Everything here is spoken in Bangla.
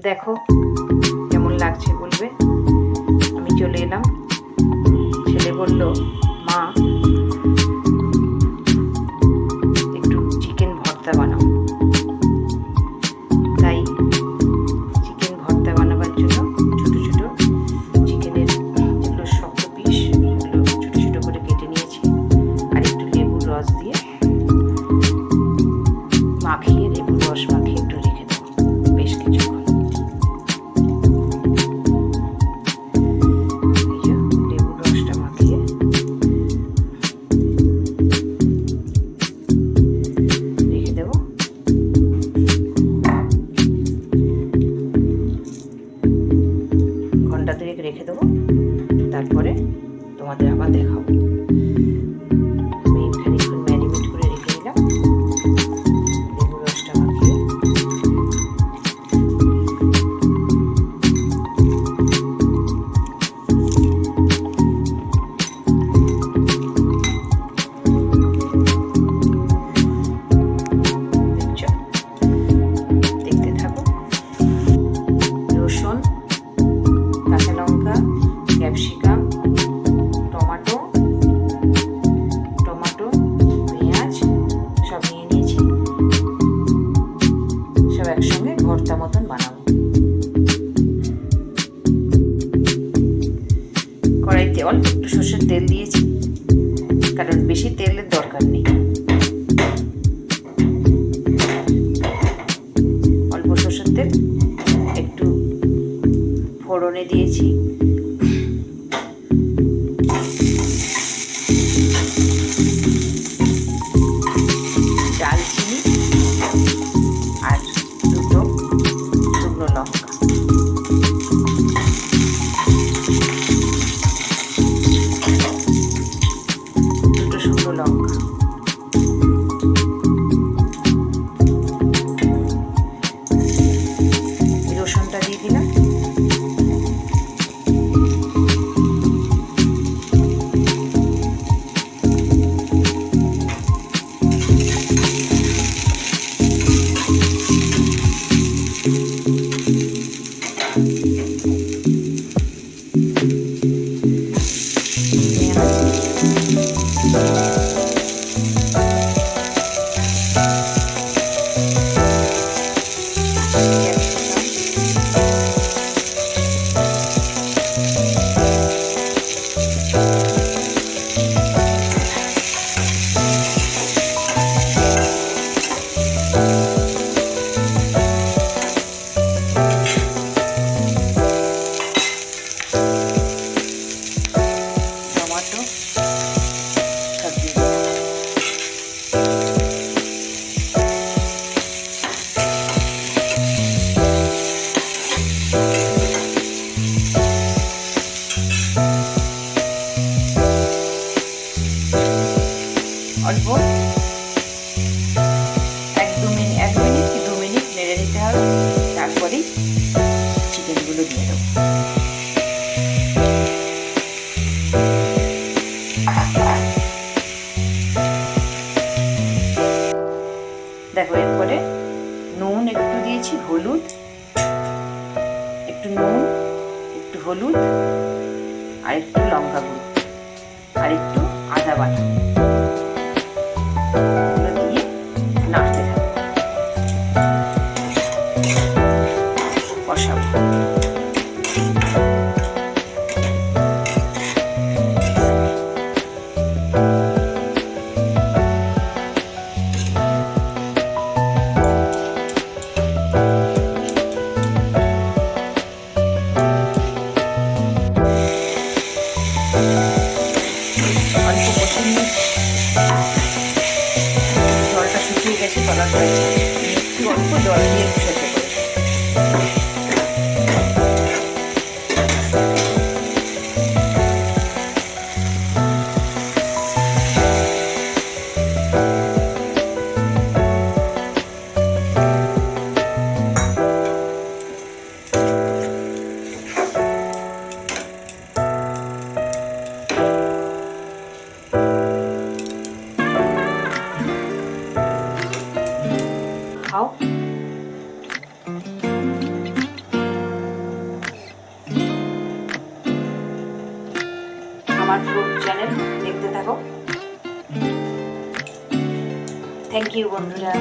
দেখো কেমন লাগছে বলবে। আমি চলে এলাম, ছেলে বলল মা একটু চিকেন ভর্তা বানাও। তাই চিকেন ভর্তা বানাবার জন্য ছোট ছোট চিকেনের যেগুলো শক্ত পিস সেগুলো ছোট ছোট করে কেটে নিয়েছি, আর একটু লেবুর রস দিয়ে মাখিয়ে, লেবুর রস মাখিয়ে একটু রেখে দেবো বেশ কিছুক্ষণ। লেবুর রসটা মাখিয়ে রেখে দেবো। ঘন্টা দুয়েক রেখে দেবো, তারপরে তোমাদের আবার দেখাবো। আমি খানিকক্ষণ ম্যারিনেট করে রেখে দিলাম লেবুর রসটা মাখিয়ে। দেখতে থাকো। রসুন, কাঁচা লঙ্কা, ক্যাপসিকাম, টমেটো, পেঁয়াজ সব নিয়ে নিয়েছি। সব একসঙ্গে ভর্তা মতন বানাবো। কড়াইতে অল্প একটু সর্ষের তেল দিয়েছি, কারণ বেশি তেলের দরকার নেই। অল্প সর্ষের তেল, একটু ফোড়নে দিয়েছি দারচিনি আর দুটো শুকনো লঙ্কা। রসুনটা দিয়ে দিলাম। অল্প 1 মিনিট কি 2 মিনিট নেড়ে নিতে হবে, তারপরেই চিকেনগুলো দিয়ে দেবো। দেখো এরপরে নুন একটু দিয়েছি, হলুদ একটু, নুন একটু, হলুদ আর একটু লঙ্কা গুঁড়ো আর একটু আদা বাটা দিয়ে নাড়তে থাকবো, কষাবো। অল্প কষে নিয়ে জলটা শুকিয়ে গেছে, তলার হয়েছে, একটু অল্প জল দিয়ে একটু সেদ্ধ করে আমার ফুড চ্যানেল, দেখতে থাকো। থ্যাংক ইউ বন্ধুরা।